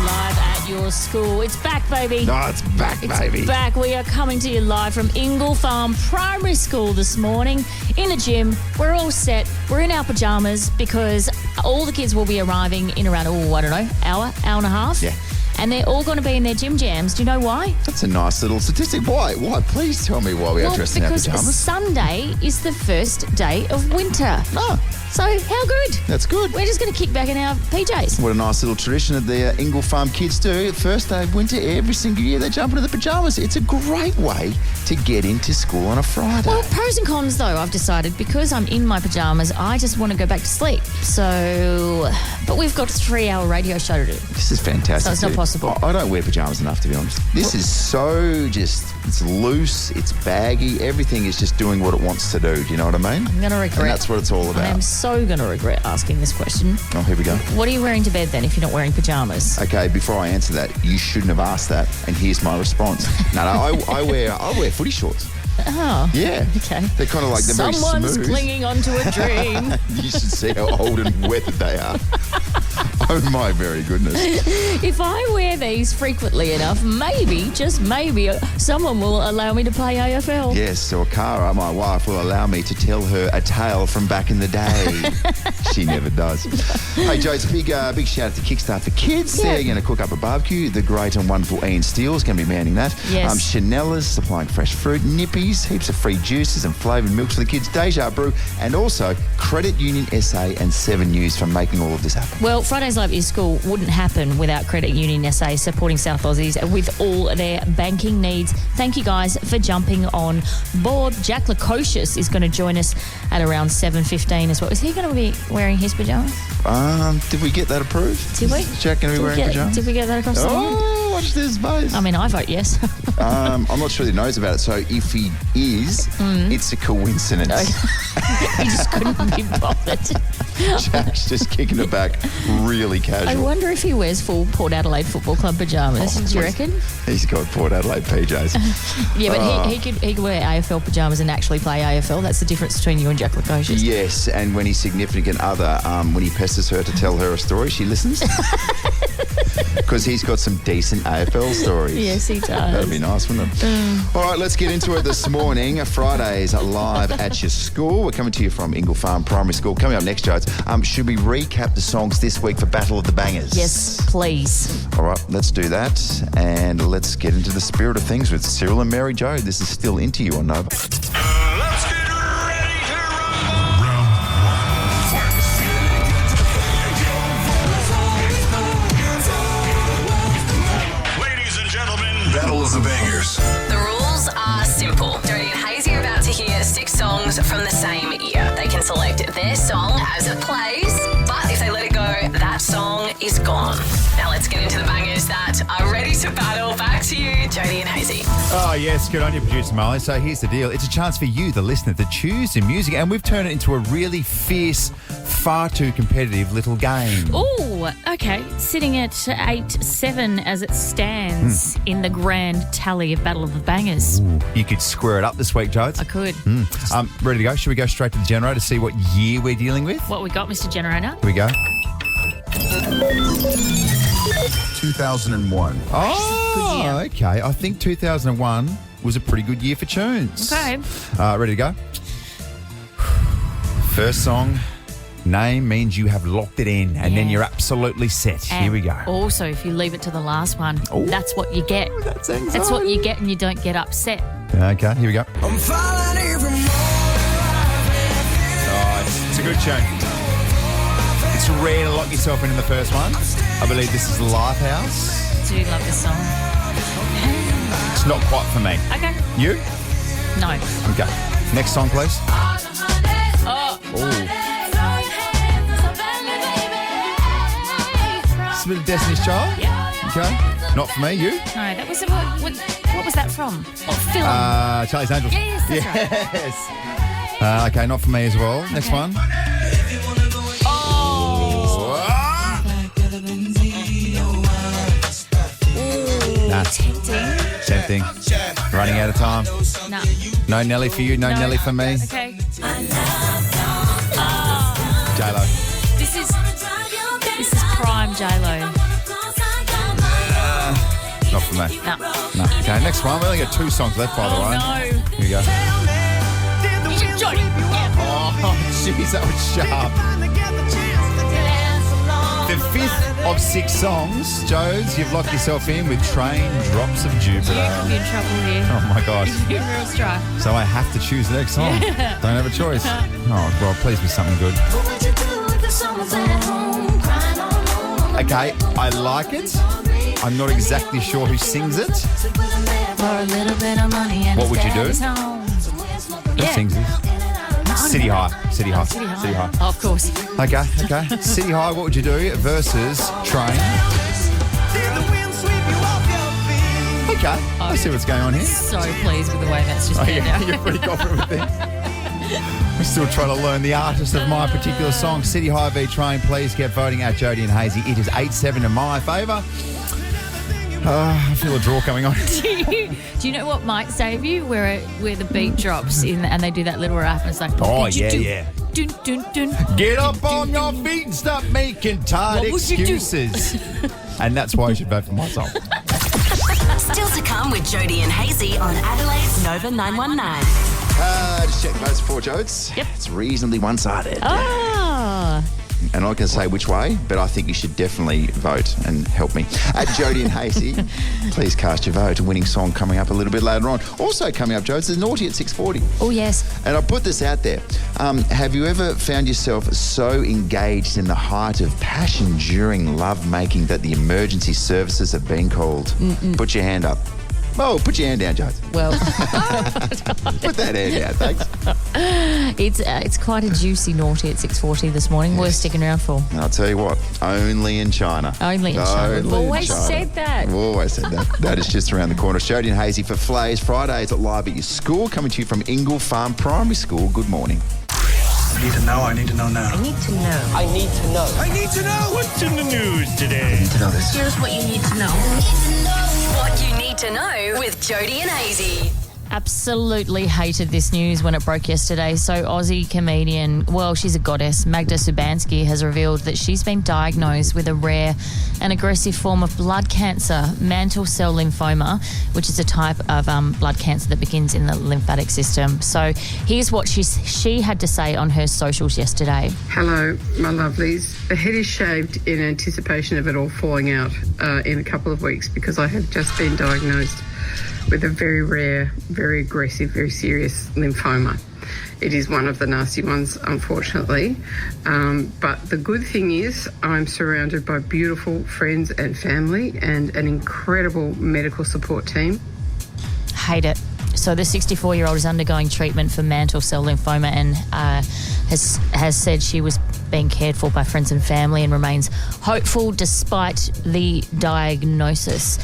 live at your school. It's back, baby. No, it's back, baby. It's back. We are coming to you live from Ingle Farm Primary School this morning in the gym. We're all set. We're in our pajamas because all the kids will be arriving in around, hour and a half. Yeah. And they're all going to be in their gym jams. Do you know why? That's a nice little statistic. Why? Please tell me why we are dressed in our pajamas. Because Sunday is the first day of winter. Oh. So how good? That's good. We're just going to kick back in our PJs. What a nice little tradition that the Ingle Farm kids do. First day of winter, every single year they jump into the pajamas. It's a great way to get into school on a Friday. Well, pros and cons though, I've decided because I'm in my pajamas, I just want to go back to sleep. But we've got a 3-hour radio show to do. This is fantastic. So it's not possible. I don't wear pajamas enough, to be honest. This is it's loose, it's baggy, everything is just doing what it wants to do. Do you know what I mean? I'm going to regret. And that's what it's all about. I am so going to regret asking this question. Oh, here we go. What are you wearing to bed then if you're not wearing pajamas? Okay, before I answer that, you shouldn't have asked that, and here's my response. No, I wear footy shorts. Oh. Yeah. Okay. They're kind of like, they're very smooth. Someone's clinging onto a dream. You should see how old and weathered they are. Oh, my very goodness. If I wear these frequently enough, maybe, just maybe, someone will allow me to play AFL. Yes, or Cara, my wife, will allow me to tell her a tale from back in the day. She never does. Hey, Joe, it's a big shout out to Kickstart for Kids. Yeah. They're going to cook up a barbecue. The great and wonderful Ian Steele's going to be manning that. Yes. Chanella's supplying fresh fruit, nippies, heaps of free juices and flavoured milks for the kids, Deja Brew, and also Credit Union SA and 7 News for making all of this happen. Well, Fridays Live is School wouldn't happen without Credit Union SA supporting South Aussies with all their banking needs. Thank you guys for jumping on board. Jack Lukosius is going to join us at around 7:15 as well. Is he going to be wearing his pyjamas? Did we get that approved? Did we? Is Jack going to be wearing pyjamas? Did we get that across the line? Oh, watch this space. I mean, I vote yes. I'm not sure he knows about it, so if he is, it's a coincidence. He just couldn't be bothered. Jack's just kicking it back really casual. I wonder if he wears full Port Adelaide Football Club pyjamas. Do you reckon? He's got Port Adelaide PJs. Yeah, but he could wear AFL pyjamas and actually play AFL. That's the difference between you and Jack Lukosius. Yes, and when his significant other, when he pesters her to tell her a story, she listens. Because he's got some decent AFL stories. Yes, he does. That'd be nice, wouldn't it? All right, let's get into it this morning. Fridays live at your school. We're coming to you from Ingle Farm Primary School. Coming up next, Jodes, should we recap the songs this week for Battle of the Bangers? Yes, please. All right, let's do that. And let's get into the spirit of things with Cyril and Mary Jo. This is Still Into You on Nova. Let's get ready to rumble. Round 1. Ladies and gentlemen, Battle of the Bangers. The rules are simple. Jodie and Hayesy are about to hear 6 songs from the same year. They can select their song as it plays, but if they let it go, that song is gone. Now let's get into the bangers that are ready to battle. Back to you, Jodie and Hayesy. Oh, yes, good on you, producer Molly. So here's the deal. It's a chance for you, the listener, to choose some music, and we've turned it into a really fierce, far too competitive little game. Oh, okay. Sitting at 8-7 as it stands in the grand tally of Battle of the Bangers. Ooh, you could square it up this week, Jodes. I could. Ready to go? Should we go straight to the generator to see what year we're dealing with? What we got, Mr. Generator? Here we go. 2001. Oh, Good year. okay. I think 2001 was a pretty good year for tunes. Okay. Ready to go? First song, name means you have locked it in, and then Yeah. you're absolutely set. Here we go. Also, if you leave it to the last one, Ooh. that's what you get. That's anxiety. That's what you get and you don't get upset. Okay, here we go. I'm falling even more. Oh, it's a good tune. It's rare to lock yourself in the first one. I believe this is Lifehouse. Do you love this song? It's not quite for me. Okay. You? No. Okay. Next song, please. Oh. It's a bit of Destiny's Child. Yeah. Okay. Not for me. You? No, that was what was that from? What film? Charlie's Angels. Yes, that's right. Yes. Okay, not for me as well. Next one. Nah. Tempting. Running out of time. No. No Nelly for you, no Nelly for me. Okay. J-Lo. This is prime J-Lo. haven't they? No. No. Okay, next one. We only got 2 songs left, by the way. No. Here we go. Jodie. Yeah. Oh, jeez, that was sharp. The 5th of 6 songs, Jodes, you've locked yourself in with Train Drops of Jupiter. You could be in trouble here. Oh, my gosh. You're real strife. So I have to choose the next song. Don't have a choice. Oh, well, please be something good. Okay, I like it. I'm not exactly sure who sings it. What would you do? Who sings this? City High. City High. City High. City High. Oh, of course. Okay. City High, what would you do versus Train? Okay, I see what's going on here. So pleased with the way that's just turned out. You're pretty confident with that. We're still trying to learn the artist of my particular song. City High v Train. Please get voting at Jodie and Hayesy. It is 8-7 in my favour. I feel a draw coming on. Do you know what might save you? Where the beat drops in and they do that little rap and it's like, Oh, what did you do? yeah. Dun, dun, dun. Get up on your feet and stop making tired What would you do? excuses. And that's why you should vote for my song. Still to come with Jodie and Hayesy on Adelaide's Nova 919. Just check the votes for Jodes. Yep. It's reasonably one-sided. Ah. And I can say which way, but I think you should definitely vote and help me. At Jodie and Hayesy, please cast your vote. A winning song coming up a little bit later on. Also coming up, Jodes, is Naughty at 6:40. Oh, yes. And I'll put this out there. Have you ever found yourself so engaged in the height of passion during lovemaking that the emergency services have been called? Put your hand up. Oh, put your hand down, Jodes. Well, Put that hand down, thanks. it's quite a juicy Naughty at 6:40 this morning. Worth sticking around for. And I'll tell you what, only in China. Only in China. We've Only in always China. said that. We've always said that. That is just around the corner. It's Jodie and Hayesy for Flays. Fridays at Live at Your School, coming to you from Ingle Farm Primary School. Good morning. I need to know. I need to know now. I need to know. What's in the news today? To know this. Here's what you need to know. What you need to know with Jodie and Hayesy. Absolutely hated this news when it broke yesterday. So Aussie comedian, well, she's a goddess, Magda Subansky, has revealed that she's been diagnosed with a rare and aggressive form of blood cancer, mantle cell lymphoma, which is a type of blood cancer that begins in the lymphatic system. So here's what she had to say on her socials yesterday. Hello, my lovelies. The head is shaved in anticipation of it all falling out in a couple of weeks because I have just been diagnosed with a very rare, very aggressive, very serious lymphoma. It is one of the nasty ones, unfortunately. But the good thing is I'm surrounded by beautiful friends and family and an incredible medical support team. Hate it. So the 64-year-old is undergoing treatment for mantle cell lymphoma and has said she was being cared for by friends and family and remains hopeful despite the diagnosis.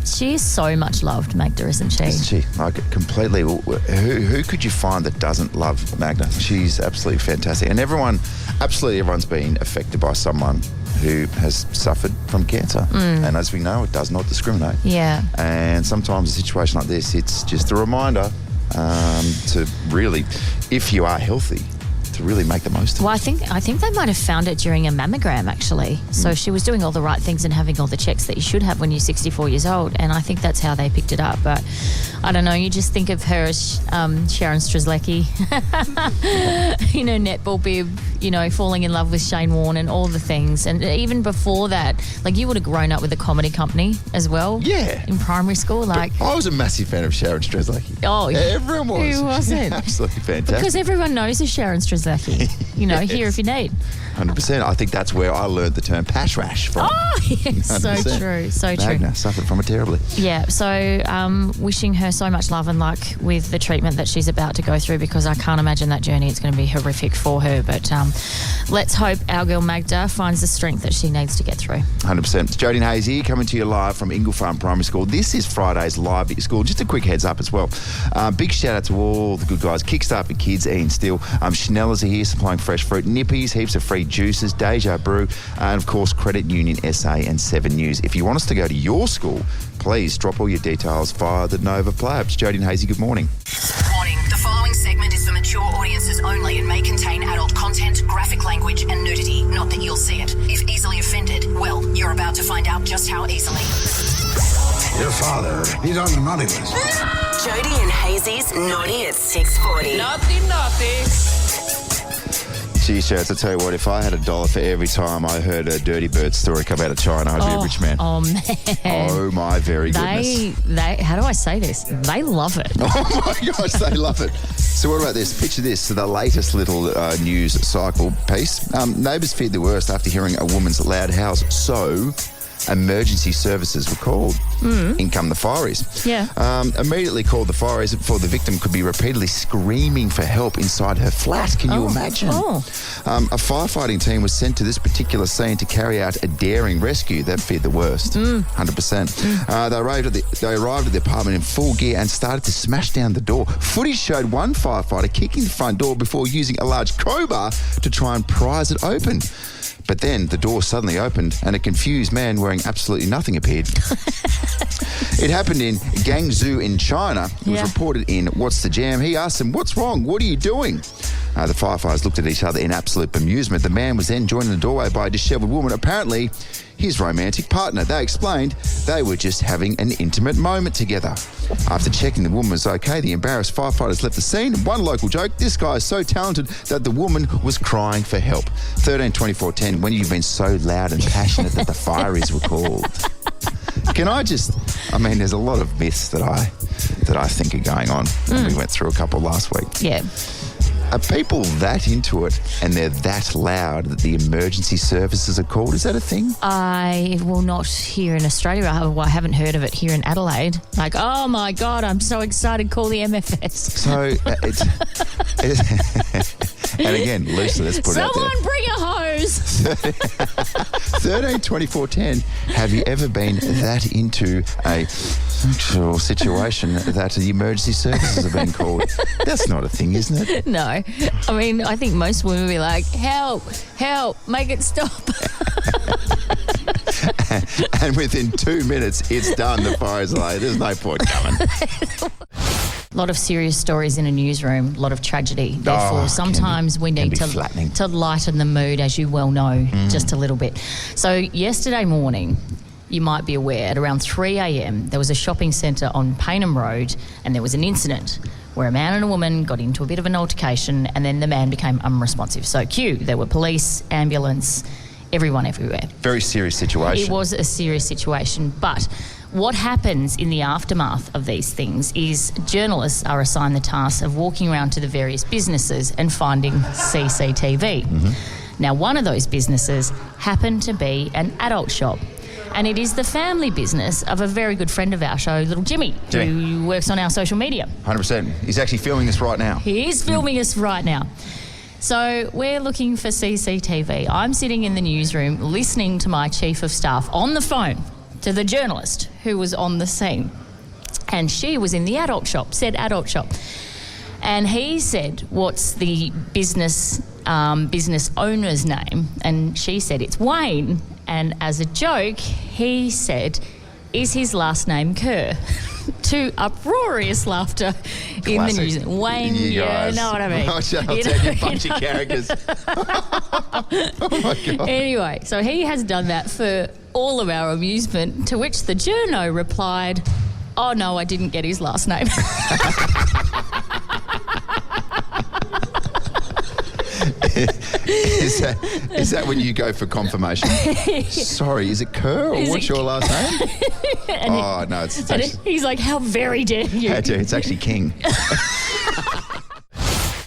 She is so much loved, Magda, isn't she? Isn't she? Like, completely. Who could you find that doesn't love Magda? She's absolutely fantastic. And everyone's been affected by someone who has suffered from cancer. And as we know, it does not discriminate. Yeah. And sometimes a situation like this, it's just a reminder to really, if you are healthy, to really make the most of it. Well, I think they might have found it during a mammogram, actually. So she was doing all the right things and having all the checks that you should have when you're 64 years old. And I think that's how they picked it up. But I don't know, you just think of her as Sharon Strzelecki in her netball bib, falling in love with Shane Warne and all the things. And even before that, like, you would have grown up with a comedy company as well. Yeah. In primary school. Like, I was a massive fan of Sharon Strzelecki. Oh, everyone was. Who wasn't? Absolutely fantastic. because everyone knows a Sharon Strzelecki. Here if you need. 100%. I think that's where I learned the term pash rash from. Oh, yes, so 100%. true, so true. Magda suffered from it terribly. Yeah, so wishing her so much love and luck with the treatment that she's about to go through, because I can't imagine that journey. It's going to be horrific for her. But let's hope our girl Magda finds the strength that she needs to get through. 100%. It's Jodie and Hayesy coming to you live from Ingle Farm Primary School. This is Friday's Live at Your School. Just a quick heads up as well. Big shout out to all the good guys. Kickstart for Kids, Ian Steele. Chanel's are here supplying fresh fruit. Nippies, heaps of free juices. Deja Brew. And of course, Credit Union SA and 7 News. If you want us to go to your school, please drop all your details via the Nova Plabs. Jodie and Hayesy, good morning. Warning, the following segment is for mature audiences only and may contain adult content, graphic language and nudity. Not that you'll see it. If easily offended, well, you're about to find out just how easily. Your father, he's on the naughty list. Jodie and Hayes's Naughty at 6:40. Naughty. Gee, Shaz, I tell you what, if I had $1 for every time I heard a Dirty Bird story come out of China, I'd be a rich man. Oh, man. Oh, my very goodness. They, how do I say this? They love it. Oh, my gosh, they love it. So what about this? Picture this, the latest little news cycle piece. Neighbours feared the worst after hearing a woman's loud howls. So emergency services were called. In come the fireys. Yeah. Immediately called the fireys before the victim could be repeatedly screaming for help inside her flat. Can you imagine? A firefighting team was sent to this particular scene to carry out a daring rescue. That feared the worst. 100%. They arrived at the apartment in full gear and started to smash down the door. Footage showed one firefighter kicking the front door before using a large crowbar to try and prise it open. But then the door suddenly opened and a confused man wearing absolutely nothing appeared. It happened in Guangzhou in China. It was reported in What's the Jam. He asked them, "What's wrong? What are you doing?" The firefighters looked at each other in absolute bemusement. The man was then joined in the doorway by a dishevelled woman, apparently his romantic partner. They explained they were just having an intimate moment together. After checking the woman was okay, the embarrassed firefighters left the scene. One local joke, "This guy is so talented that the woman was crying for help." 13-24-10, when you've been so loud and passionate that the fireys were called. Can I just, there's a lot of myths that I think are going on. We went through a couple last week. Yeah. Are people that into it and they're that loud that the emergency services are called? Is that a thing? I will not here in Australia. I haven't heard of it here in Adelaide. Like, oh my God, I'm so excited, call the MFS. So, and again, loosely, let's put it out there. Someone bring a hose. 13-24-10, have you ever been that into a sexual situation that the emergency services have been called? That's not a thing, isn't it? No. I think most women will be like, help, make it stop. And within 2 minutes, it's done. The fire's like, there's no point coming. A lot of serious stories in a newsroom, a lot of tragedy. Therefore, sometimes we need to lighten the mood, as you well know, just a little bit. So yesterday morning, you might be aware, at around 3 a.m, there was a shopping centre on Paynham Road and there was an incident where a man and a woman got into a bit of an altercation and then the man became unresponsive. So there were police, ambulance, everyone everywhere. Very serious situation. It was a serious situation, but what happens in the aftermath of these things is journalists are assigned the task of walking around to the various businesses and finding CCTV. Now, one of those businesses happened to be an adult shop. And it is the family business of a very good friend of our show, little Jimmy, who works on our social media. 100%. He's actually filming us right now. He is filming us right now. So we're looking for CCTV. I'm sitting in the newsroom listening to my chief of staff on the phone to the journalist who was on the scene. And she was in the adult shop, said adult shop. And he said, what's the business owner's name? And she said, it's Wayne. And as a joke, he said, is his last name Kerr? To uproarious laughter in the news. Wayne, you know what I mean. I'll take a bunch of characters. Oh my God. Anyway, so he has done that for all of our amusement, to which the journo replied, oh no, I didn't get his last name. Is that when you go for confirmation? Sorry, is it Kerr or what's your last name? No, it's actually, he's like, how very dare you? It's actually King.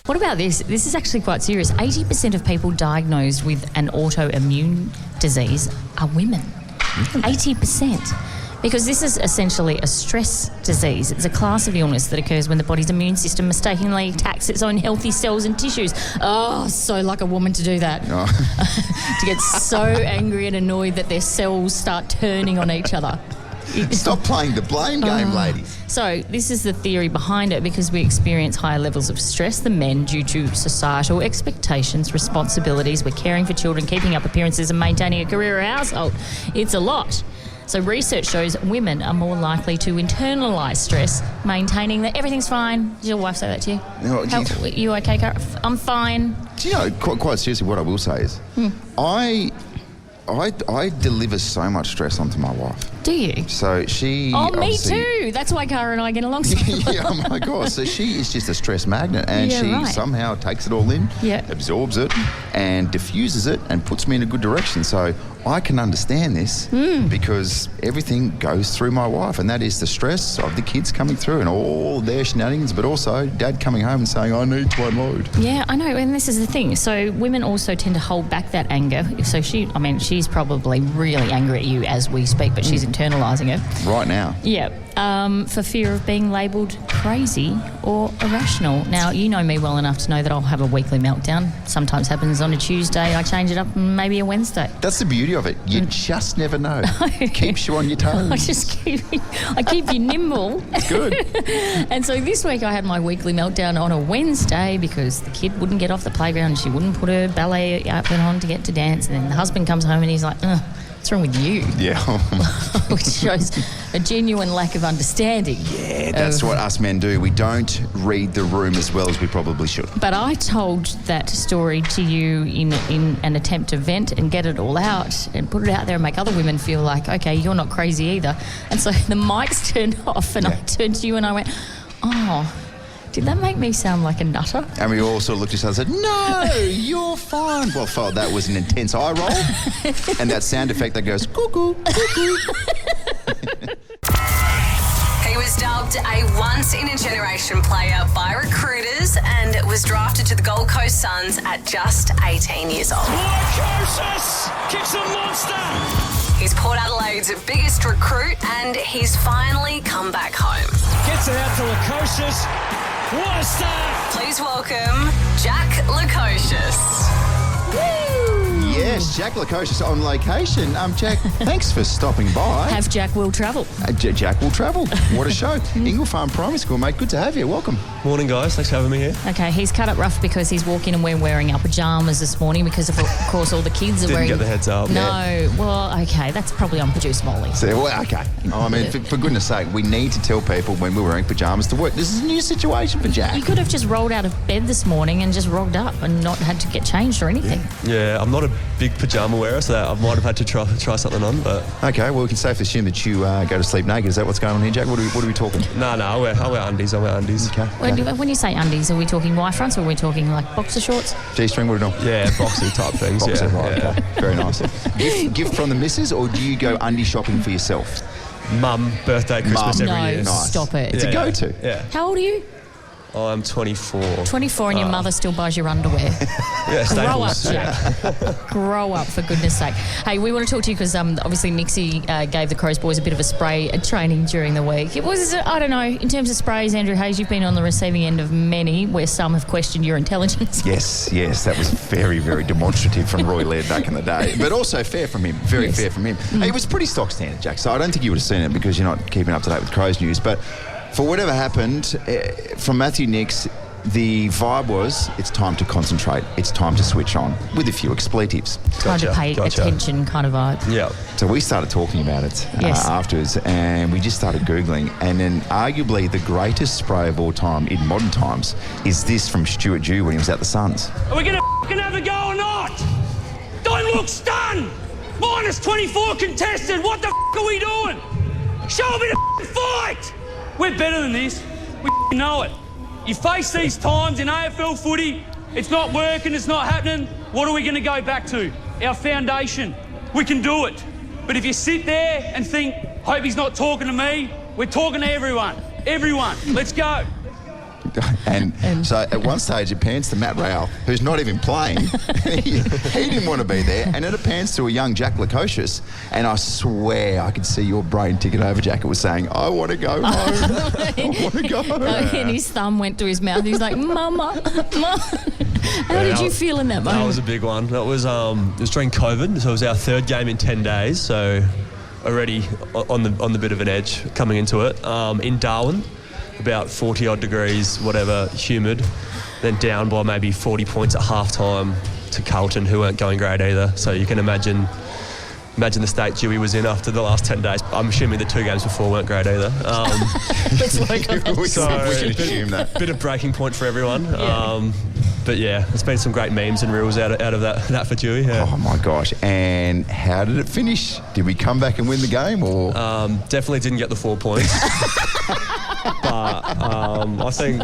What about this? This is actually quite serious. 80% of people diagnosed with an autoimmune disease are women. 80%. Because this is essentially a stress disease. It's a class of illness that occurs when the body's immune system mistakenly attacks its own healthy cells and tissues. Oh, so like a woman to do that. To get so angry and annoyed that their cells start turning on each other. Stop playing the blame game, ladies. So this is the theory behind it, because we experience higher levels of stress than men due to societal expectations, responsibilities. We're caring for children, keeping up appearances and maintaining a career or household. It's a lot. So research shows women are more likely to internalise stress, maintaining that everything's fine. Did your wife say that to you? No, you okay, Cara? I'm fine. Do you know, quite seriously, what I will say is, I I deliver so much stress onto my wife. Do you? So she... Oh, me too. That's why Cara and I get along so well. Yeah, oh my God. So she is just a stress magnet, and she somehow takes it all in, absorbs it, and diffuses it, and puts me in a good direction. So I can understand this because everything goes through my wife, and that is the stress of the kids coming through and all their shenanigans, but also Dad coming home and saying, I need to unload. Yeah, I know, and this is the thing. So women also tend to hold back that anger. So she's probably really angry at you as we speak, but she's internalising it. Right now. Yeah. For fear of being labelled crazy or irrational. Now, you know me well enough to know that I'll have a weekly meltdown. Sometimes happens on a Tuesday. I change it up maybe a Wednesday. That's the beauty of it. You just never know. Keeps you on your toes. I keep you nimble. It's good. And so this week I had my weekly meltdown on a Wednesday because the kid wouldn't get off the playground and she wouldn't put her ballet outfit on to get to dance. And then the husband comes home and he's like, what's wrong with you? Yeah. Which shows a genuine lack of understanding. Yeah, that's what us men do. We don't read the room as well as we probably should. But I told that story to you in an attempt to vent and get it all out and put it out there and make other women feel like, okay, you're not crazy either. And so the mics turned off and I turned to you and I went, oh, did that make me sound like a nutter? And we all sort of looked at each other and said, no, you're fine. Well, that was an intense eye roll. And that sound effect that goes, cuckoo, cuckoo. He was dubbed a once-in-a-generation player by recruiters and was drafted to the Gold Coast Suns at just 18 years old. Lycosis kicks a monster. He's Port Adelaide's biggest recruit and he's finally come back home. Gets it out to Lycosis. What a start! Please welcome Jack Lycosis. Yes, Jack Lycosis on location. Jack, thanks for stopping by. Have Jack will travel. Jack will travel. What a show. Ingle Farm Primary School, mate. Good to have you. Welcome. Morning, guys. Thanks for having me here. Okay, he's cut it rough because he's walking and we're wearing our pyjamas this morning because, of course, all the kids are wearing... Didn't get the heads up. No. Well, okay, that's probably on producer Molly. So, okay. I mean, for goodness sake, we need to tell people when we're wearing pyjamas to work. This is a new situation for Jack. You could have just rolled out of bed this morning and just rolled up and not had to get changed or anything. Yeah, I'm not a big pyjama wearer, so I might have had to try something on, but... Okay, well, we can safely assume that you go to sleep naked. Is that what's going on here, Jack? What are we talking? No, I wear undies. Okay. When you say undies, are we talking Y-fronts or are we talking like boxer shorts? G-string, what are you doing? Yeah, boxer type things. Boxer, yeah. right, okay. Very nice. Gift from the missus, or do you go undie shopping for yourself? Mum, birthday, Christmas every year. Nice. Stop it. It's a go-to. Yeah. How old are you? I'm 24. 24 and your mother still buys your underwear. Yeah, Grow up, staples. Jack. Grow up, for goodness sake. Hey, we want to talk to you because obviously Nixie gave the Crows boys a bit of a spray training during the week. It was, I don't know, in terms of sprays, Andrew Hayes, you've been on the receiving end of many where some have questioned your intelligence. Yes, that was very, very demonstrative from Roy Laird back in the day, but also fair from him, very fair from him. It was pretty stock standard, Jack, so I don't think you would have seen it because you're not keeping up to date with Crows news, but for whatever happened, from Matthew Nix, the vibe was it's time to concentrate, it's time to switch on, with a few expletives. Time to pay attention kind of vibe. Yeah. So we started talking about it afterwards, and we just started Googling, and then arguably the greatest spray of all time in modern times is this from Stuart Dew when he was at the Suns. Are we going to fucking have a go or not? Don't look stunned! Minus 24 contested, what the are we doing? Show a bit of fight! We're better than this. We know it. You face these times in AFL footy, it's not working, it's not happening. What are we going to go back to? Our foundation. We can do it. But if you sit there and think, hope he's not talking to me, we're talking to everyone. Everyone, let's go. And so at one stage it pans to Matt Rowell, who's not even playing. he didn't want to be there. And then it pans to a young Jack Lycosis. And I swear I could see your brain ticking over, Jack. It was saying, I want to go home. I want to go home. And his thumb went to his mouth. He was like, Mama, Mama. How did you feel in that moment? That was a big one. That was it was during COVID, so it was our third game in 10 days. So already on the bit of an edge coming into it. In Darwin, about 40 odd degrees, whatever, humid, then down by maybe 40 points at half time to Carlton, who weren't going great either. So you can imagine the state Dewey was in after the last 10 days. I'm assuming the 2 games before weren't great either. Let's work on that. We can assume that. Bit of breaking point for everyone. But yeah, there's been some great memes and reels out of that for Dewey. Yeah. Oh my gosh! And how did it finish? Did we come back and win the game, or definitely didn't get the 4 points? But I think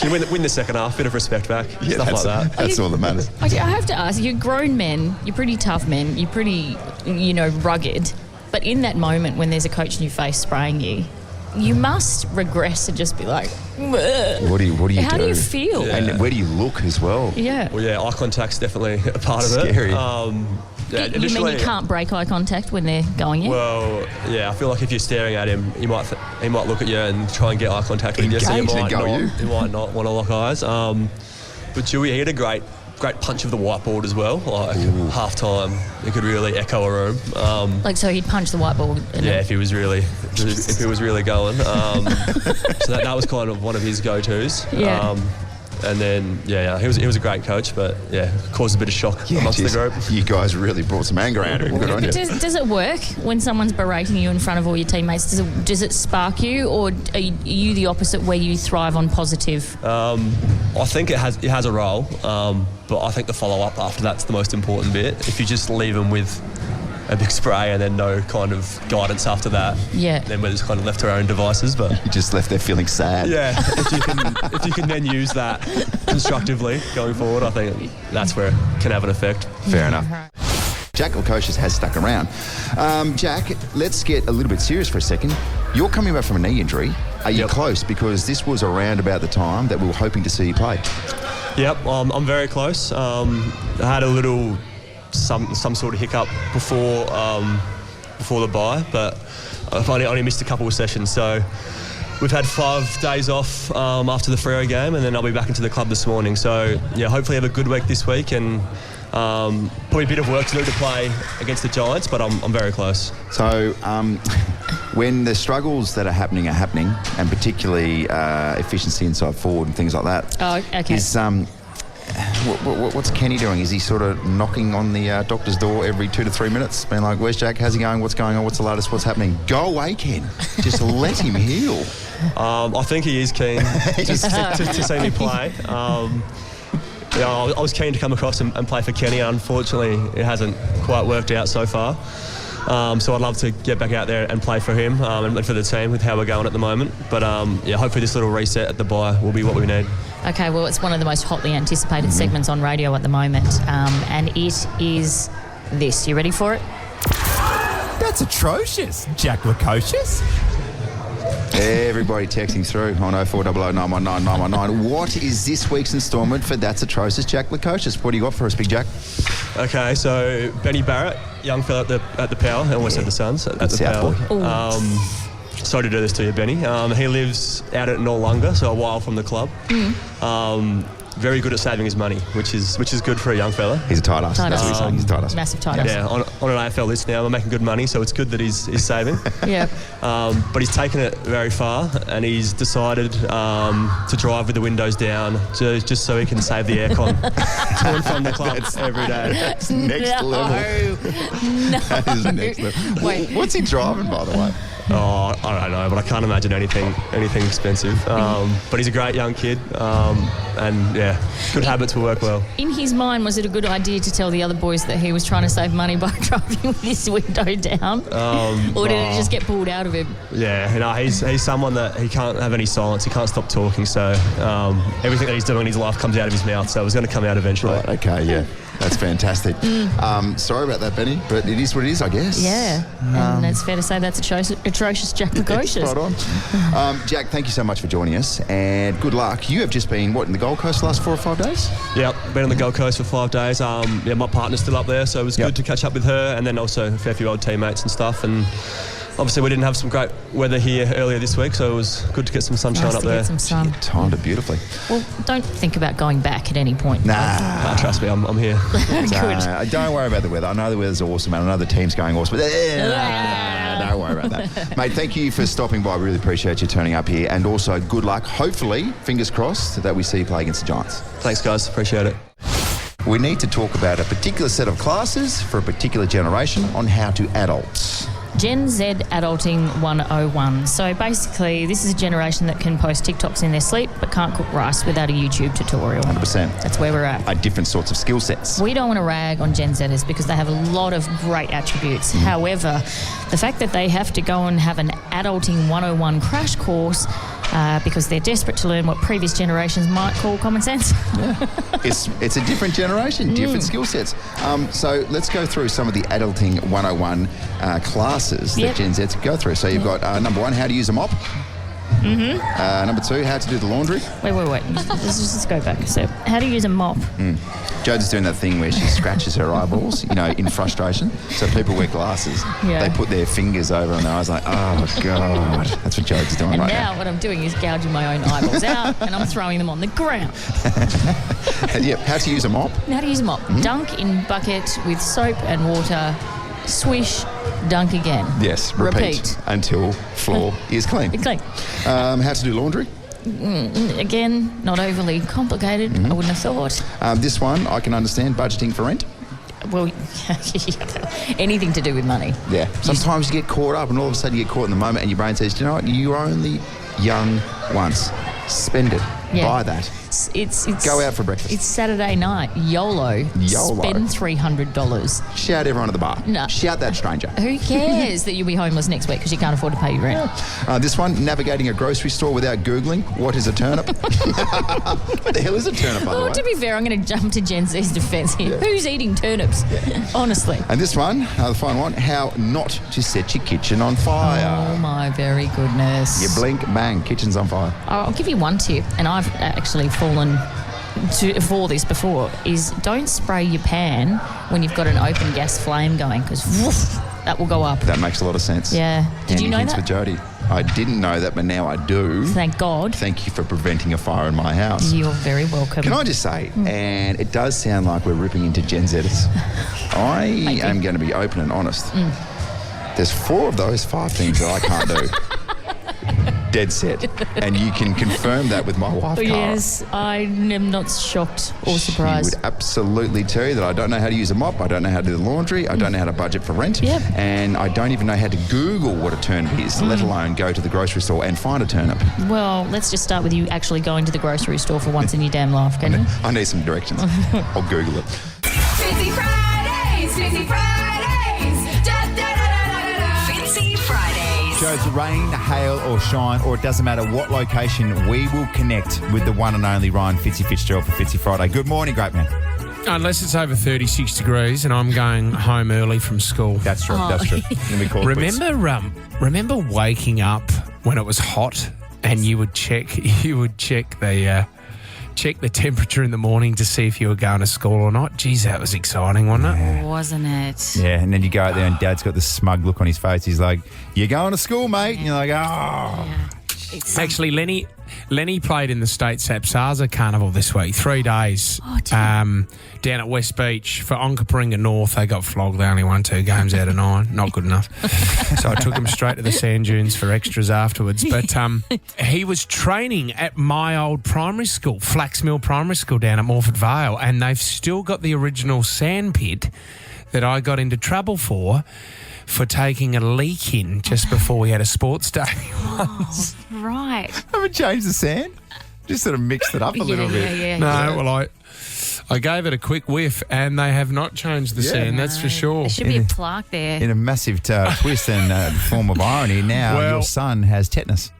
you win the second half, bit of respect back, stuff like that. That's all that matters. I have to ask, you're grown men, you're pretty tough men, you're pretty, rugged. But in that moment when there's a coach in your face spraying you, you must regress and just be like, "Ugh." What do you do? How do you feel? Yeah. And where do you look as well? Yeah. Well, eye contact's definitely a part of it. Scary. You mean you can't break eye contact when they're going in? Well, yeah, I feel like if you're staring at him, he might look at you and try and get eye contact with you, so you might not want to lock eyes. But Dewey, he had a great punch of the whiteboard as well. Like half-time, it could really echo a room. So he'd punch the whiteboard. If he was really going. So that was kind of one of his go-tos. Yeah. And then, he was a great coach, but, caused a bit of shock amongst the group. You guys really brought some anger out of him. Good on you. Does it work when someone's berating you in front of all your teammates? Does it spark you, or are you the opposite where you thrive on positive? I think it has a role, but I think the follow-up after that's the most important bit. If you just leave them with a big spray and then no kind of guidance after that, then we're just kind of left to our own devices. But you just left there feeling sad. Yeah, if you can then use that constructively going forward, I think that's where it can have an effect. Fair enough. Jack Lukosius has stuck around. Jack, let's get a little bit serious for a second. You're coming back from a knee injury. Are you close? Because this was around about the time that we were hoping to see you play. Yep, I'm very close. I had a little some sort of hiccup before the bye, but I've only missed a couple of sessions. So we've had 5 days off after the Freo game, and then I'll be back into the club this morning. So hopefully have a good week this week, and probably a bit of work to do to play against the Giants, but I'm very close. So when the struggles that are happening, and particularly efficiency inside forward and things like that. Oh, okay. What's Kenny doing? Is he sort of knocking on the doctor's door every 2 to 3 minutes, being like, "Where's Jack? How's he going? What's going on? What's the latest? What's happening?" Go away, Ken. Just let him heal. I think he is keen to see me play. I was keen to come across and play for Kenny. Unfortunately, it hasn't quite worked out so far. So I'd love to get back out there and play for him and for the team with how we're going at the moment. But hopefully this little reset at the bye will be what we need. Okay, well, it's one of the most hotly anticipated segments on radio at the moment, and it is this. You ready for it? That's atrocious, Jack Lukosius. Everybody texting through on 0400 919 919. What is this week's instalment for That's Atrocious, Jack Lukosius? What do you got for us, Big Jack? Okay, so Benny Barrett, young fella at the Power. I almost said the Suns at the Power. Sorry to do this to you, Benny. He lives out at Noarlunga, so a while from the club. Very good at saving his money, which is good for a young fella. He's a tight ass. That's what he's saying. He's a tight ass. Massive tight ass. Yeah, on an AFL list now, we're making good money, so it's good that he's saving. Yeah. But he's taken it very far, and he's decided to drive with the windows down just so he can save the aircon to and from the club every day. That's next level. No. That is next level. Wait. What's he driving, by the way? Oh, I don't know, but I can't imagine anything expensive. But he's a great young kid, and good habits will work well. In his mind, was it a good idea to tell the other boys that he was trying to save money by driving with his window down? Or did it just get pulled out of him? Yeah, he's someone that he can't have any silence. He can't stop talking, so everything that he's doing in his life comes out of his mouth, so it was going to come out eventually. Right, okay, yeah. That's fantastic. Sorry about that, Benny, but it is what it is, I guess. Yeah, and it's fair to say that's atrocious Jack Lukosius. Spot on. Jack, thank you so much for joining us, and good luck. You have just been, in the Gold Coast the last 4 or 5 days? Yeah, been on the Gold Coast for 5 days. My partner's still up there, so it was good to catch up with her, and then also a fair few old teammates and stuff, and obviously we didn't have some great weather here earlier this week, so it was good to get some sunshine up there. Get some sun. You timed it beautifully. Well, don't think about going back at any point. Nah. Trust me, I'm here. Good. Don't worry about the weather. I know the weather's awesome, and I know the team's going awesome, but don't worry about that. Mate, thank you for stopping by. I really appreciate you turning up here, and also good luck. Hopefully, fingers crossed, that we see you play against the Giants. Thanks, guys. Appreciate it. We need to talk about a particular set of classes for a particular generation on how to adults. Gen Z Adulting 101. So basically, this is a generation that can post TikToks in their sleep but can't cook rice without a YouTube tutorial. 100%. That's where we're at. Different sorts of skill sets. We don't want to rag on Gen Zers because they have a lot of great attributes. However, the fact that they have to go and have an Adulting 101 crash course because they're desperate to learn what previous generations might call common sense. Yeah. It's a different generation, different skill sets. So let's go through some of the Adulting 101 classes that Gen Zs go through. So you've got number 1, how to use a mop. Number 2, how to do the laundry. Wait. Let's just go back. So, how to use a mop. Jody's doing that thing where she scratches her eyeballs, in frustration. So people wear glasses. Yeah. They put their fingers over on their eyes like, oh, God. That's what Jody's doing right now. Now what I'm doing is gouging my own eyeballs out and I'm throwing them on the ground. How to use a mop. How to use a mop. Dunk in bucket with soap and water. Swish, dunk again. Yes, repeat. Until floor is clean. Clean. How to do laundry. Again, not overly complicated, I wouldn't have thought. This one, I can understand, budgeting for rent. Well, anything to do with money. Yeah. Sometimes you get caught up and all of a sudden you get caught in the moment and your brain says, do you know what, you're only young once. Spend it. Yeah. Buy that. It's Go out for breakfast. It's Saturday night. YOLO. Spend $300. Shout everyone at the bar. No. Shout that stranger. Who cares that you'll be homeless next week because you can't afford to pay your rent? This one, navigating a grocery store without Googling what is a turnip. What the hell is a turnip, by the way? To be fair, I'm going to jump to Gen Z's defence here. Yeah. Who's eating turnips? Yeah. Honestly. And this one, the final one, how not to set your kitchen on fire. Oh, my very goodness. You blink, bang, kitchen's on fire. I'll give you one tip, and I've actually fallen for this before, is don't spray your pan when you've got an open gas flame going because that will go up. That makes a lot of sense. Yeah. Did you know that? For Jody. I didn't know that, but now I do. Thank God. Thank you for preventing a fire in my house. You're very welcome. Can I just say, and it does sound like we're ripping into Gen Zers. I am going to be open and honest. There's 4 of those 5 things that I can't do. Dead set. And you can confirm that with my wife, Cara. Yes, I am not shocked or surprised. She would absolutely tell you that I don't know how to use a mop, I don't know how to do the laundry, I don't know how to budget for rent, and I don't even know how to Google what a turnip is, let alone go to the grocery store and find a turnip. Well, let's just start with you actually going to the grocery store for once in your damn life, can you? I need some directions. I'll Google it. Fitzy Fridays, Fitzy Fridays. Fitzy Fridays. Shows rain, hail or shine, or it doesn't matter what location, we will connect with the one and only Ryan Fitzy Fitzgerald for Fitzy Friday. Good morning, great man. Unless it's over 36 degrees and I'm going home early from school. That's true, that's true. Let me call Remember waking up when it was hot and you would check the temperature in the morning to see if you were going to school or not? Geez, that was exciting, wasn't it? Wasn't it? Yeah, and then you go out there and Dad's got this smug look on his face. He's like, "You're going to school, mate?" And you're like, "Oh." Yeah. Actually, Lenny played in the State Sapsaza Carnival this week, 3 days, down at West Beach for Onkaparinga North. They got flogged. They only won 2 games out of 9. Not good enough. So I took him straight to the sand dunes for extras afterwards. But he was training at my old primary school, Flaxmill Primary School down at Morford Vale, and they've still got the original sand pit that I got into trouble for taking a leak in just before we had a sports day once. Right. Haven't changed the sand? Just sort of mixed it up a little bit. Well, I gave it a quick whiff and they have not changed the sand, that's for sure. There should be a plaque there. In a massive twist and form of irony, now your son has tetanus.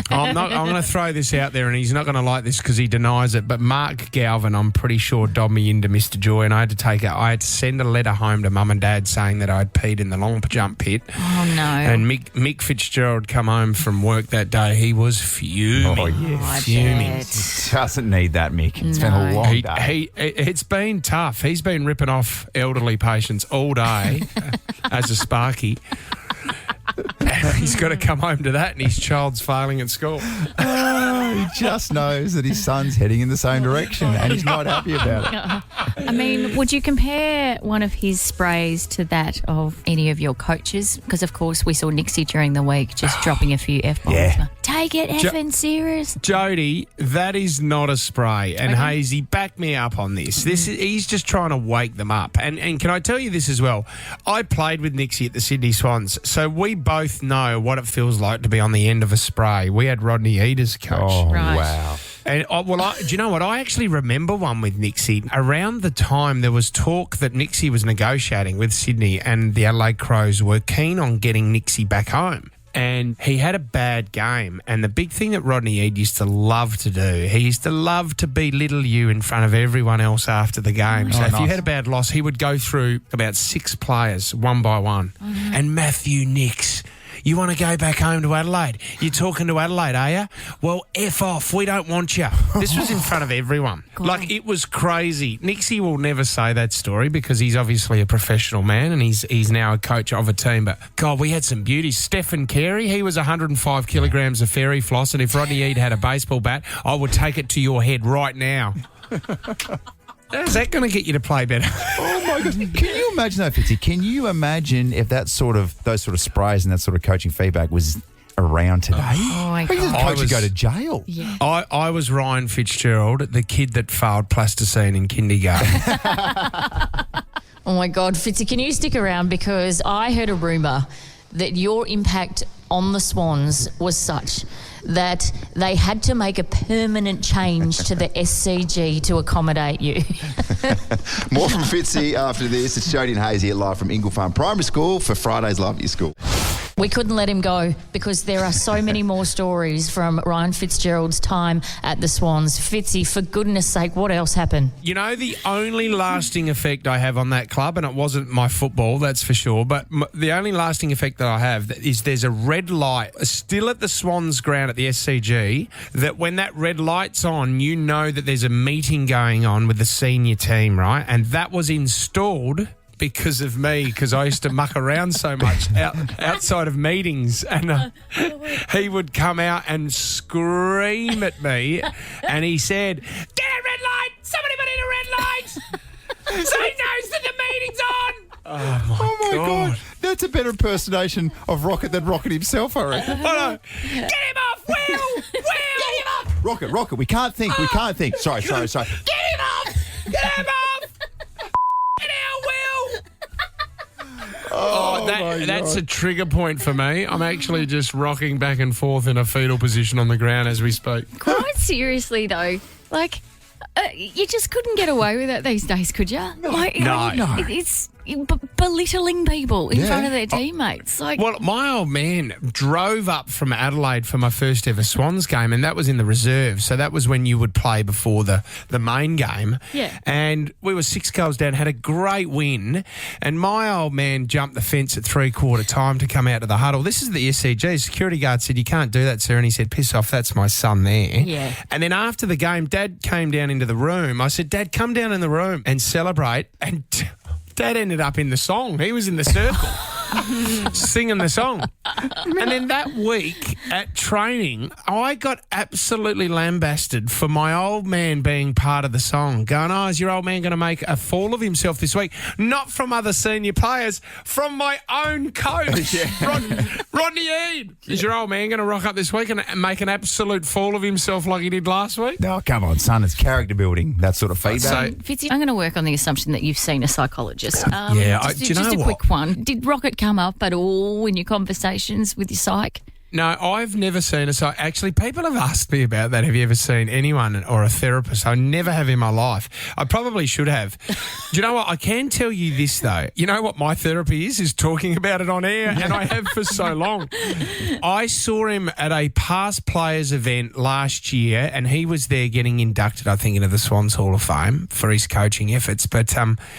I'm going to throw this out there, and he's not going to like this because he denies it. But Mark Galvin, I'm pretty sure, dobbed me into Mr. Joy, and I had to send a letter home to Mum and Dad saying that I'd peed in the long jump pit. Oh no! And Mick Fitzgerald come home from work that day. He was fuming. Oh yeah, fuming. Doesn't need that, Mick. It's been a long day. It's been tough. He's been ripping off elderly patients all day as a Sparky. He's got to come home to that and his child's failing at school. He just knows that his son's heading in the same direction and he's not happy about it. I mean, would you compare one of his sprays to that of any of your coaches? Because, of course, we saw Nixie during the week just dropping a few F-bombs. Yeah. take it effing serious. Jodie, that is not a spray. And Hayesy, back me up on this. He's just trying to wake them up. And can I tell you this as well? I played with Nixie at the Sydney Swans, so we both know what it feels like to be on the end of a spray. We had Rodney Eade as coach. Oh, wow. And do you know what? I actually remember one with Nixie. Around the time there was talk that Nixie was negotiating with Sydney and the Adelaide Crows were keen on getting Nixie back home. And he had a bad game. And the big thing that Rodney Eade used to love to do, he used to love to belittle you in front of everyone else after the game. So if you had a bad loss, he would go through about 6 players one by one. And Matthew Nix, you want to go back home to Adelaide? You're talking to Adelaide, are you? Well, F off. We don't want you. This was in front of everyone. Like, it was crazy. Nixie will never say that story because he's obviously a professional man and he's now a coach of a team. But, God, we had some beauties. Stephen Carey, he was 105 kilograms of fairy floss, and if Rodney Eade had a baseball bat, I would take it to your head right now. Is that going to get you to play better? Oh, my God. Can you imagine that, Fitzy? Can you imagine if those sort of sprays and that sort of coaching feedback was around today? Oh, my God. The coach would go to jail. Yeah. I was Ryan Fitzgerald, the kid that failed plasticine in kindergarten. Oh, my God. Fitzy, can you stick around? Because I heard a rumour that your impact on the Swans was such that they had to make a permanent change to the SCG to accommodate you. More from Fitzy after this. It's Jodie and Hayesy live from Ingle Farm Primary School for Friday's Love Your School. We couldn't let him go because there are so many more stories from Ryan Fitzgerald's time at the Swans. Fitzy, for goodness sake, what else happened? You know, the only lasting effect I have on that club, and it wasn't my football, that's for sure, but the only lasting effect that I have is there's a red light still at the Swans ground at the SCG, that when that red light's on, you know that there's a meeting going on with the senior team, right? And that was installed because of me, because I used to muck around so much outside of meetings, and he would come out and scream at me, and he said, "Get a red light! Somebody put in a red light! So he knows that the meeting's on!" Oh my God. That's a better impersonation of Rocket than Rocket himself, I reckon. Oh, no. Get him off, Will! Will! Get him off! Rocket, we can't think. Sorry. Get him off! Get him off! That's a trigger point for me. I'm actually just rocking back and forth in a fetal position on the ground as we speak. Quite seriously, though, like, you just couldn't get away with it these days, could you? No. It's belittling people in front of their teammates. Well, my old man drove up from Adelaide for my first ever Swans game, and that was in the reserve. So that was when you would play before the main game. Yeah. And we were 6 goals down, had a great win, and my old man jumped the fence at 3/4 time to come out to the huddle. This is the SCG. Security guard said, "You can't do that, sir." And he said, "Piss off, that's my son there." Yeah. And then after the game, Dad came down into the room. I said, "Dad, come down in the room and celebrate." And Dad ended up in the song. He was in the circle singing the song. And then that week at training, I got absolutely lambasted for my old man being part of the song. Going, "Oh, is your old man going to make a fool of himself this week?" Not from other senior players, from my own coach, Rodney Eade. "Is your old man going to rock up this week and make an absolute fool of himself like he did last week?" No, come on, son. It's character building, that sort of feedback. Fitzy, I'm going to work on the assumption that you've seen a psychologist. Do you know just a quick one. Did Rocket come up at all in your conversations with your psych? No, I've never seen a psych. Actually, people have asked me about that. Have you ever seen anyone or a therapist? I never have in my life. I probably should have. Do you know what? I can tell you this, though. You know what my therapy is talking about it on air, and I have for so long. I saw him at a past players event last year, and he was there getting inducted, I think, into the Swans Hall of Fame for his coaching efforts. But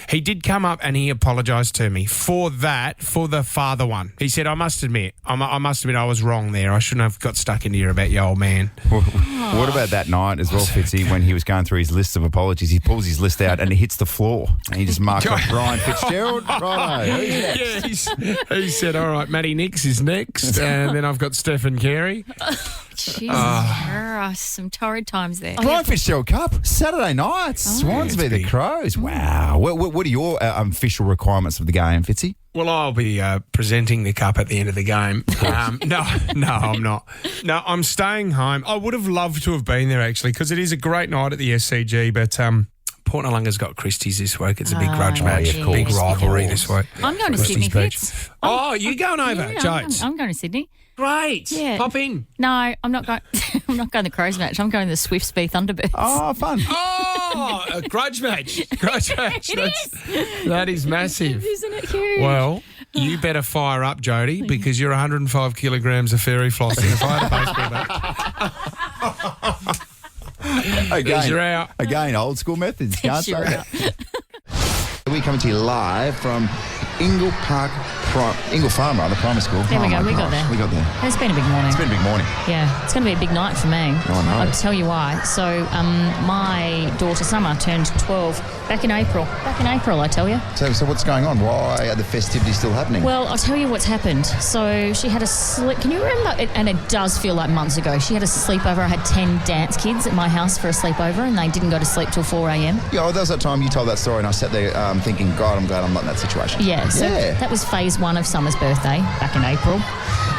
he did come up and he apologised to me for that, for the father one. He said, I must admit I was wrong there. I shouldn't have got stuck into here about your old man. What about that night as well, Fitzy, when he was going through his list of apologies? He pulls his list out and it hits the floor. And he just marked off Ryan Fitzgerald. Righto, who's next? Yeah, he said, all right, Matty Nix is next. And then I've got Stephen Carey. Jesus Christ, some torrid times there. Ryan Fitzgerald Cup, Saturday night. Swans v the Crows. Wow. What are your official requirements of the game, Fitzy? Well, I'll be presenting the cup at the end of the game. No, I'm not. No, I'm staying home. I would have loved to have been there, actually, because it is a great night at the SCG, but Port Noarlunga's got Christie's this week. It's a big grudge match, big rivalry this week. I'm going to Sydney, Fitz. Oh, you going over, Jodes? I'm going to Sydney. Great. Yeah. Pop in. No, I'm not going. I'm not going to the Crows match. I'm going to the Swifts v Thunderbirds. Oh, fun. Oh, a grudge match. Grudge match. That is massive. Isn't it huge? Well, you better fire up, Jodie, because you're 105 kilograms of fairy flossing. If I had a baseball bat. Again, old school methods. Can't say that. We're coming to you live from Ingle Farm Primary School. There we go. We got there. We got there. It's been a big morning. It's been a big morning. Yeah, it's going to be a big night for me. Oh, no. I'll tell you why. So, my daughter Summer turned 12 back in April. I tell you. So what's going on? Why are the festivities still happening? Well, I'll tell you what's happened. So she had a sleep. Can you remember? And it does feel like months ago. She had a sleepover. I had 10 dance kids at my house for a sleepover, and they didn't go to sleep till 4 a.m. Yeah, well, that was that time you told that story, and I sat there thinking, God, I'm glad I'm not in that situation. Yeah, so that was phase 1 of Summer's birthday back in April.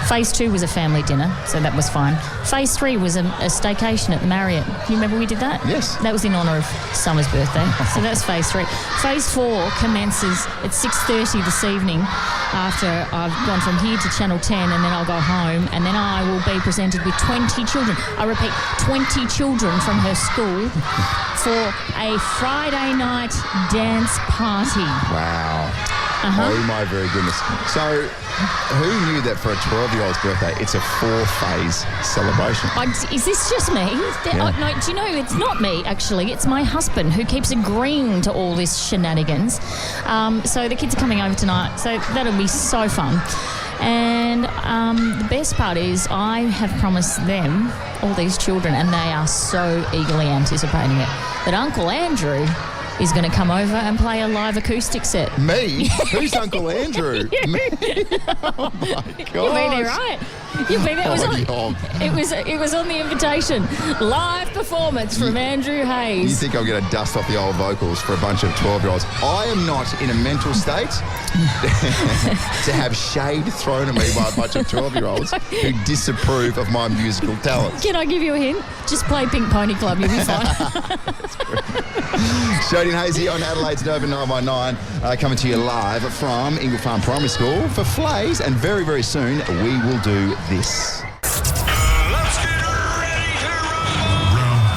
Phase 2 was a family dinner, so that was fine. Phase 3 was a staycation at the Marriott. You remember we did that? Yes. That was in honour of Summer's birthday. So that's phase 3. Phase 4 commences at 6:30 this evening after I've gone from here to Channel 10, and then I'll go home, and then I will be presented with 20 children. I repeat, 20 children from her school for a Friday night dance party. Wow. Uh-huh. Oh, my very goodness. So, who knew that for a 12-year-old's birthday, it's a 4-phase celebration? Is this just me? Yeah. No, do you know, it's not me, actually. It's my husband who keeps agreeing to all this shenanigans. So the kids are coming over tonight, so that'll be so fun. And the best part is I have promised them, all these children, and they are so eagerly anticipating it, that Uncle Andrew is going to come over and play a live acoustic set. Me? Who's Uncle Andrew? Me? Oh, my God. You'll be there, right? You'll be there. It was on the invitation. Live performance from Andrew Hayes. You think I'm going to dust off the old vocals for a bunch of 12-year-olds? I am not in a mental state to have shade thrown at me by a bunch of 12-year-olds who disapprove of my musical talents. Can I give you a hint? Just play Pink Pony Club, you'll be fine. Jodie and Hayesy on Adelaide's Nova 919, coming to you live from Ingle Farm Primary School for Flays, and very, very soon we will do this. Let's get ready to roll.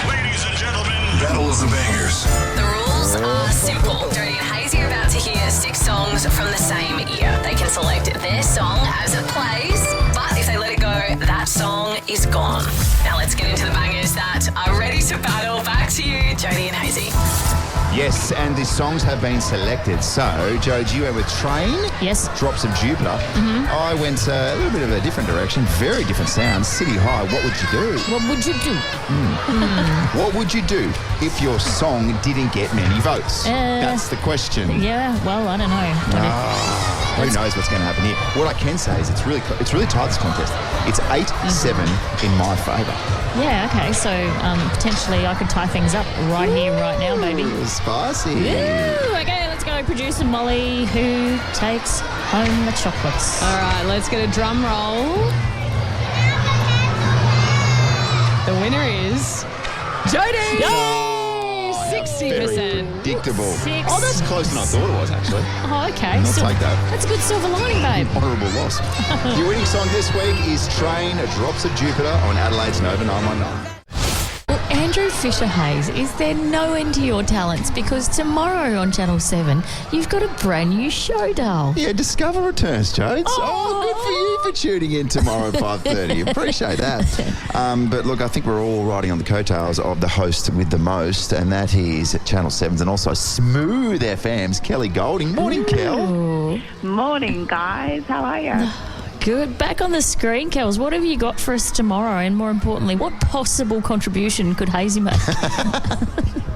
Ladies and gentlemen, Battle of the Bangers. The rules are simple. Jodie and Hayesy are about to hear 6 songs from the same year. They can select their song as it plays, but if they let it go, that song is gone. Now let's get into the bangers that are ready to battle. Back to you, Jodie and Hayesy. Yes, and the songs have been selected. So, Jodie, you went with Train. Yes. Drops of Jupiter. Mm-hmm. I went a little bit of a different direction. Very different sounds. City High, What Would You Do? What would you do? What would you do if your song didn't get many votes? That's the question. Yeah, well, I don't know. Who knows what's going to happen here? What I can say is it's really tight, this contest. It's 8-7 in my favour. Yeah, okay, so potentially I could tie things up right here, right now, baby. Ooh, spicy. Ooh, okay, let's go. Producer Molly, who takes home the chocolates? All right, let's get a drum roll. The winner is Jodie. Yay! 60%. Predictable. 6. Oh, that's closer than I thought it was, actually. Oh, okay. I'll take that. That's a good silver lining, babe. Honourable loss. Your winning song this week is Train, Drops of Jupiter on Adelaide's Nova 919. Well, Andrew Fisher Hayes, is there no end to your talents? Because tomorrow on Channel 7, you've got a brand new show, doll. Yeah, Discover returns, Jodes. Oh, good for you for tuning in tomorrow at 5:30. Appreciate that. But look, I think we're all riding on the coattails of the host with the most, and that is Channel 7's and also Smooth FM's Kelly Golding. Morning, Kel. Morning, guys. How are you? Good. Back on the screen, Kels. What have you got for us tomorrow? And more importantly, what possible contribution could Hayesy make?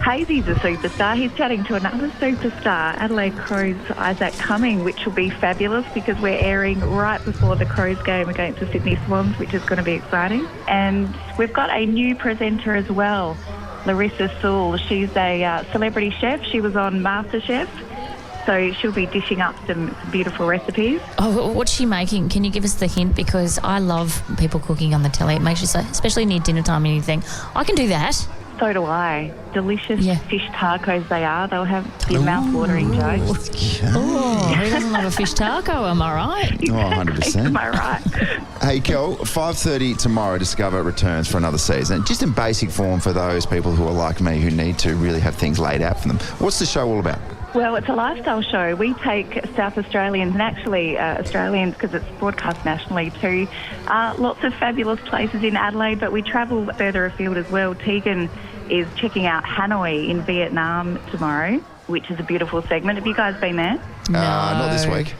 Hayes's a superstar. He's chatting to another superstar, Adelaide Crows' Isaac Cumming, which will be fabulous because we're airing right before the Crows game against the Sydney Swans, which is going to be exciting. And we've got a new presenter as well. Larissa Sewell. She's a celebrity chef. She was on MasterChef. So she'll be dishing up some beautiful recipes. Oh, what's she making? Can you give us the hint? Because I love people cooking on the telly. It makes you so, especially near dinner time and anything. I can do that. So do I. Delicious fish tacos they are. They'll have your mouth watering, Joe. Oh, who doesn't love a fish taco? Am I right? Oh, 100%. Am I right? Hey, Kel, 5:30 tomorrow, Discover returns for another season. Just in basic form for those people who are like me who need to really have things laid out for them. What's the show all about? Well, it's a lifestyle show. We take South Australians and actually Australians, because it's broadcast nationally, to lots of fabulous places in Adelaide, but we travel further afield as well. Tegan is checking out Hanoi in Vietnam tomorrow, which is a beautiful segment. Have you guys been there? No. Not this week.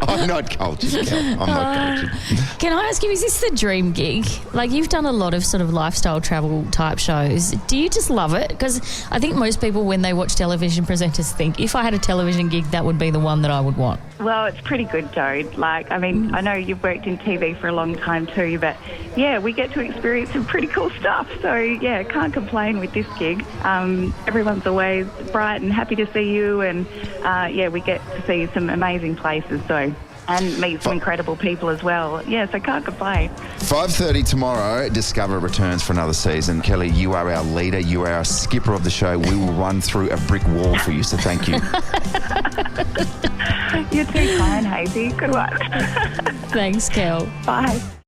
I'm not cultured, Kel. I'm not cultured. Can I ask you, is this the dream gig? Like, you've done a lot of sort of lifestyle travel type shows. Do you just love it? Because I think most people, when they watch television presenters, think, if I had a television gig, that would be the one that I would want. Well, it's pretty good, Jode. Like, I mean, I know you've worked in TV for a long time too, but yeah, we get to experience some pretty cool stuff. So yeah, can't complain with this gig. Everyone's always bright and happy to see you, and yeah, we get to see some amazing places. So. And meet some incredible people as well. Yeah, so can't complain. 5:30 tomorrow, Discover returns for another season. Kelly, you are our leader. You are our skipper of the show. We will run through a brick wall for you, so thank you. You're too kind, Hayesy. Good one. Thanks, Kel. Bye.